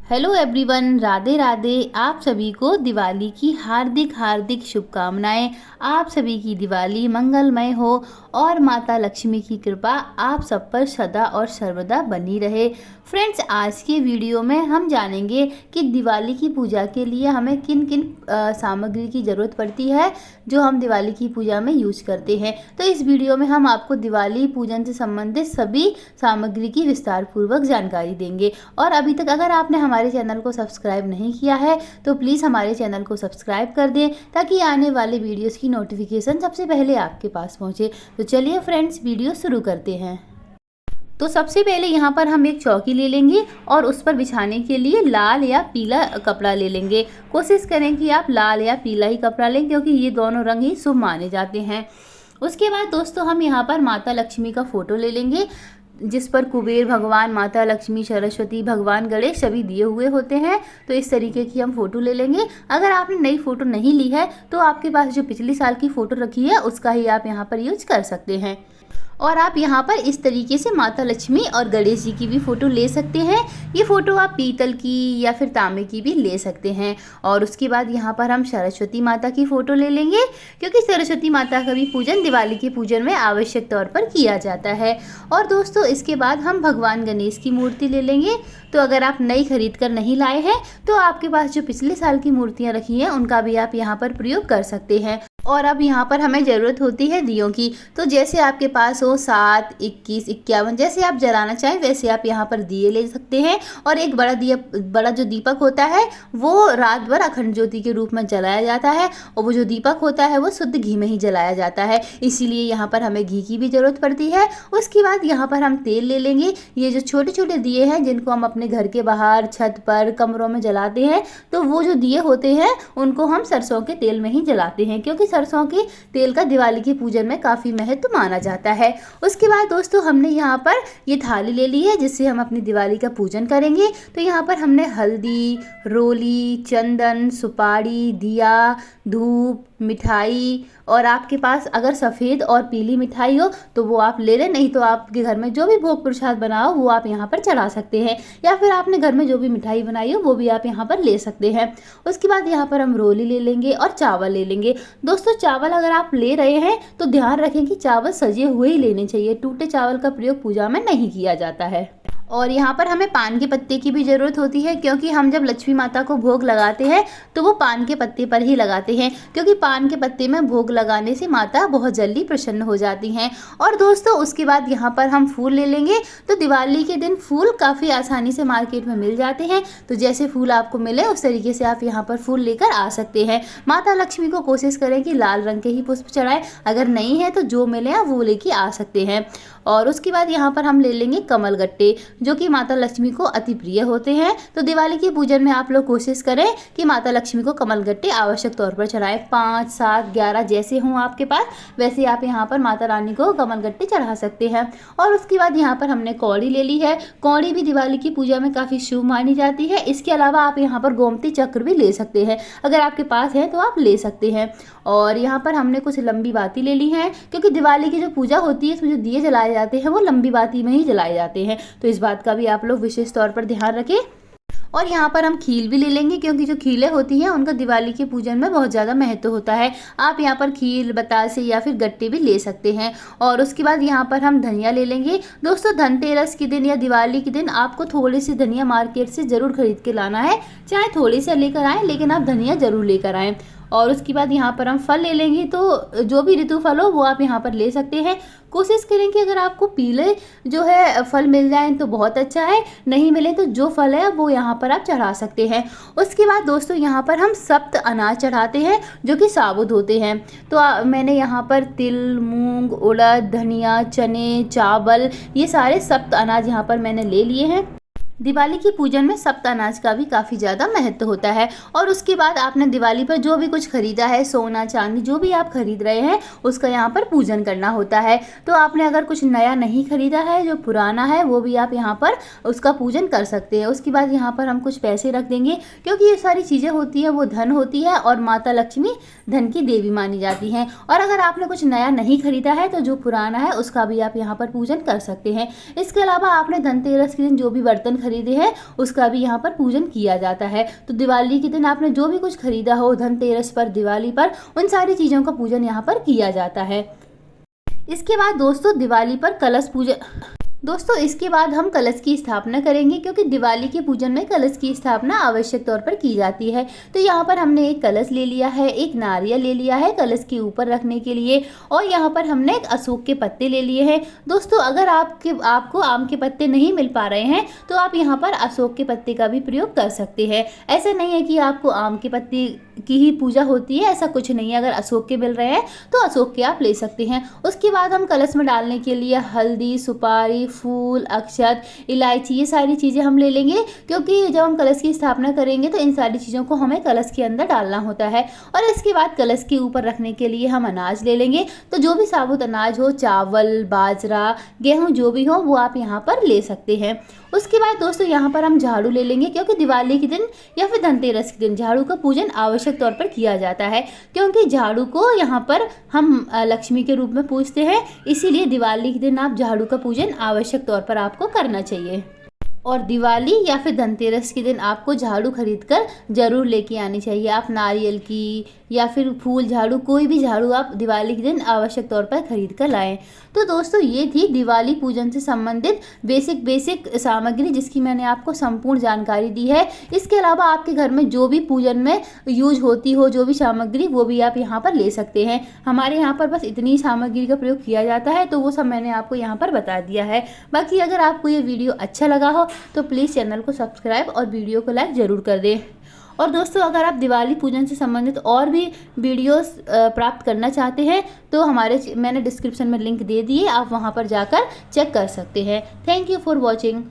Hello everyone, Radhe Radhe. आप सभी को दिवाली की हार्दिक हार्दिक शुभकामनाएं। आप सभी की दिवाली मंगलमय हो और माता लक्ष्मी की कृपा आप सब पर सदा और सर्वदा बनी रहे। फ्रेंड्स, आज के वीडियो में हम जानेंगे कि दिवाली की पूजा के लिए हमें किन किन सामग्री की ज़रूरत पड़ती है जो हम दिवाली की पूजा में यूज करते हैं। तो इस वीडियो में हम आपको दिवाली पूजन से संबंधित सभी सामग्री की विस्तार पूर्वक जानकारी देंगे। और अभी तक अगर आपने हमारे चैनल को सब्सक्राइब नहीं किया है तो प्लीज़ हमारे चैनल को सब्सक्राइब कर दें ताकि आने वाले वीडियोस की नोटिफिकेशन सबसे पहले आपके पास पहुंचे। तो चलिए फ्रेंड्स, वीडियो शुरू करते हैं। तो सबसे पहले यहाँ पर हम एक चौकी ले लेंगे और उस पर बिछाने के लिए लाल या पीला कपड़ा ले लेंगे। कोशिश करें कि आप लाल या पीला ही कपड़ा लें क्योंकि ये दोनों रंग ही शुभ माने जाते हैं। उसके बाद दोस्तों हम यहाँ पर माता लक्ष्मी का फोटो ले लेंगे जिस पर कुबेर भगवान, माता लक्ष्मी, सरस्वती, भगवान गणेश सभी दिए हुए होते हैं। तो इस तरीके की हम फ़ोटो ले लेंगे। अगर आपने नई फ़ोटो नहीं ली है तो आपके पास जो पिछले साल की फ़ोटो रखी है उसका ही आप यहाँ पर यूज कर सकते हैं। और आप यहाँ पर इस तरीके से माता लक्ष्मी और गणेश जी की भी फ़ोटो ले सकते हैं। ये फ़ोटो आप पीतल की या फिर तांबे की भी ले सकते हैं। और उसके बाद यहाँ पर हम सरस्वती माता की फ़ोटो ले लेंगे क्योंकि सरस्वती माता का भी पूजन दिवाली के पूजन में आवश्यक तौर पर किया जाता है। और दोस्तों इसके बाद हम भगवान गणेश की मूर्ति ले लेंगे। तो अगर आप नई खरीद कर नहीं लाए हैं तो आपके पास जो पिछले साल की मूर्तियाँ रखी हैं उनका भी आप यहाँ पर प्रयोग कर सकते हैं। और अब यहाँ पर हमें ज़रूरत होती है दियों की। तो जैसे आपके पास हो 7, 21, 51 जैसे आप जलाना चाहें वैसे आप यहाँ पर दिए ले सकते हैं। और एक बड़ा जो दीपक होता है वो रात भर अखंड ज्योति के रूप में जलाया जाता है और वो जो दीपक होता है वो शुद्ध घी में ही जलाया जाता है, इसीलिए यहाँ पर हमें घी की भी ज़रूरत पड़ती है। उसके बाद यहाँ पर हम तेल ले लेंगे। ये जो छोटे छोटे दिए हैं जिनको हम अपने घर के बाहर, छत पर, कमरों में जलाते हैं, तो वो जो दिए होते हैं उनको हम सरसों के तेल में ही जलाते हैं क्योंकि सरसों के तेल का दिवाली के पूजन में काफ़ी महत्व माना जाता है। उसके बाद दोस्तों हमने यहाँ पर ये थाली ले ली है जिससे हम अपनी दिवाली का पूजन करेंगे। तो यहाँ पर हमने हल्दी, रोली, चंदन, सुपारी, दिया, धूप, मिठाई और आपके पास अगर सफ़ेद और पीली मिठाई हो तो वो आप ले लें, नहीं तो आपके घर में जो भी भोग प्रसाद बना हो वो आप यहाँ पर चढ़ा सकते हैं, या फिर आपने घर में जो भी मिठाई बनाई हो वो भी आप यहाँ पर ले सकते हैं। उसके बाद यहाँ पर हम रोली ले लेंगे और चावल ले लेंगे। दोस्तों चावल अगर आप ले रहे हैं तो ध्यान रखें कि चावल सजे हुए ही लेने चाहिए, टूटे चावल का प्रयोग पूजा में नहीं किया जाता है। और यहाँ पर हमें पान के पत्ते की भी ज़रूरत होती है क्योंकि हम जब लक्ष्मी माता को भोग लगाते हैं तो वो पान के पत्ते पर ही लगाते हैं क्योंकि पान के पत्ते में भोग लगाने से माता बहुत जल्दी प्रसन्न हो जाती हैं। और दोस्तों उसके बाद यहाँ पर हम फूल ले लेंगे। तो दिवाली के दिन फूल काफ़ी आसानी से मार्केट में मिल जाते हैं, तो जैसे फूल आपको मिले उस तरीके से आप यहाँ पर फूल लेकर आ सकते हैं। माता लक्ष्मी को कोशिश करें कि लाल रंग के ही पुष्प चढ़ाएं, अगर नहीं है तो जो मिले आप वो लेके आ सकते हैं। और उसके बाद यहाँ पर हम ले लेंगे कमल गट्टे जो कि माता लक्ष्मी को अति प्रिय होते हैं। तो दिवाली के पूजन में आप लोग कोशिश करें कि माता लक्ष्मी को कमल गट्टे आवश्यक तौर पर चढ़ाएं। 5, 7, 11 जैसे हों आपके पास वैसे आप यहाँ पर माता रानी को कमल गट्टे चढ़ा सकते हैं। और उसके बाद यहाँ पर हमने कौड़ी ले ली है। कौड़ी भी दिवाली की पूजा में काफ़ी शुभ मानी जाती है। इसके अलावा आप यहाँ पर गोमती चक्र भी ले सकते हैं, अगर आपके पास है तो आप ले सकते हैं। और यहाँ पर हमने कुछ लंबी बाती ले ली हैं क्योंकि दिवाली की जो पूजा होती है उसमें जो दिए जलाए जाते हैं वो लंबी बाती में ही जलाए जाते हैं, तो इस बात का भी आप लोग विशेष तौर पर ध्यान रखें। और यहाँ पर हम खील भी ले लेंगे क्योंकि जो खीलें होती हैं उनका दिवाली के पूजन में बहुत ज़्यादा महत्व होता है। आप यहाँ पर खील, बतासे या फिर गट्टे भी ले सकते हैं। और उसके बाद यहाँ पर हम धनिया ले लेंगे। दोस्तों धनतेरस के दिन या दिवाली के दिन आपको थोड़ी सी धनिया मार्केट से ज़रूर खरीद के लाना है, चाहे थोड़ी सी लेकर आएँ लेकिन आप धनिया ज़रूर लेकर आएँ। और उसके बाद यहाँ पर हम फल ले लेंगे। तो जो भी ऋतु फल हो वो आप यहाँ पर ले सकते हैं। कोशिश करें कि अगर आपको पीले जो है फल मिल जाएं तो बहुत अच्छा है, नहीं मिले तो जो फल है वो यहाँ पर आप चढ़ा सकते हैं। उसके बाद दोस्तों यहाँ पर हम सप्त अनाज चढ़ाते हैं जो कि साबुत होते हैं। तो मैंने यहाँ पर तिल, मूंग, उड़द, धनिया, चने, चावल ये सारे सप्त अनाज यहाँ पर मैंने ले लिए हैं। दिवाली की पूजन में सप्त अनाज का भी काफ़ी ज़्यादा महत्व होता है। और उसके बाद आपने दिवाली पर जो भी कुछ खरीदा है, सोना चांदी जो भी आप खरीद रहे हैं उसका यहाँ पर पूजन करना होता है। तो आपने अगर कुछ नया नहीं खरीदा है, जो पुराना है वो भी आप यहाँ पर उसका पूजन कर सकते हैं। उसके बाद यहाँ पर हम कुछ पैसे रख देंगे क्योंकि ये सारी चीज़ें होती है वो धन होती है और माता लक्ष्मी धन की देवी मानी जाती हैं। और अगर आपने कुछ नया नहीं खरीदा है तो जो पुराना है उसका भी आप यहाँ पर पूजन कर सकते हैं। इसके अलावा आपने धनतेरस के दिन जो भी बर्तन खरीदे हैं उसका भी यहाँ पर पूजन किया जाता है। तो दिवाली के दिन आपने जो भी कुछ खरीदा हो धनतेरस पर, दिवाली पर, उन सारी चीज़ों का पूजन यहाँ पर किया जाता है। इसके बाद दोस्तों दिवाली पर कलश पूजन, दोस्तों इसके बाद हम कलश की स्थापना करेंगे, क्योंकि दिवाली के पूजन में कलश की स्थापना आवश्यक तौर पर की जाती है। तो यहाँ पर हमने एक कलश ले लिया है, एक नारियल ले लिया है कलश के ऊपर रखने के लिए, और यहाँ पर हमने एक अशोक के पत्ते ले लिए हैं। दोस्तों अगर आपको आम के पत्ते नहीं मिल पा रहे हैं तो आप यहाँ पर अशोक के पत्ते का भी प्रयोग कर सकते हैं। ऐसा नहीं है कि आपको आम के पत्ते की ही पूजा होती है, ऐसा कुछ नहीं है। अगर अशोक के मिल रहे हैं तो अशोक के आप ले सकते हैं। उसके बाद हम कलश में डालने के लिए हल्दी, सुपारी, फूल, अक्षत, इलायची, ये सारी चीज़ें हम ले लेंगे, क्योंकि जब हम कलश की स्थापना करेंगे तो इन सारी चीज़ों को हमें कलश के अंदर डालना होता है। और इसके बाद कलश के ऊपर रखने के लिए हम अनाज ले लेंगे। तो जो भी साबुत अनाज हो, चावल, बाजरा, गेहूँ, जो भी हो वो आप यहाँ पर ले सकते हैं। उसके बाद दोस्तों यहाँ पर हम झाड़ू ले लेंगे, क्योंकि दिवाली के दिन या फिर धनतेरस के दिन झाड़ू का पूजन आवश्यक तौर पर किया जाता है, क्योंकि झाड़ू को यहाँ पर हम लक्ष्मी के रूप में पूजते हैं। इसीलिए दिवाली के दिन आप झाड़ू का पूजन आवश्यक तौर पर आपको करना चाहिए। और दिवाली या फिर धनतेरस के दिन आपको झाड़ू खरीदकर ज़रूर लेके आनी चाहिए। आप नारियल की या फिर फूल झाड़ू, कोई भी झाड़ू आप दिवाली के दिन आवश्यक तौर पर खरीद कर लाएं। तो दोस्तों ये थी दिवाली पूजन से संबंधित बेसिक सामग्री, जिसकी मैंने आपको संपूर्ण जानकारी दी है। इसके अलावा आपके घर में जो भी पूजन में यूज होती हो जो भी सामग्री, वो भी आप यहाँ पर ले सकते हैं। हमारे यहाँ पर बस इतनी सामग्री का प्रयोग किया जाता है, तो वो सब मैंने आपको यहाँ पर बता दिया है। बाकी अगर आपको ये वीडियो अच्छा लगा हो तो प्लीज़ चैनल को सब्सक्राइब और वीडियो को लाइक ज़रूर कर दें। और दोस्तों अगर आप दिवाली पूजन से संबंधित और भी वीडियोस प्राप्त करना चाहते हैं तो मैंने डिस्क्रिप्शन में लिंक दे दिए, आप वहां पर जाकर चेक कर सकते हैं। Thank you for watching.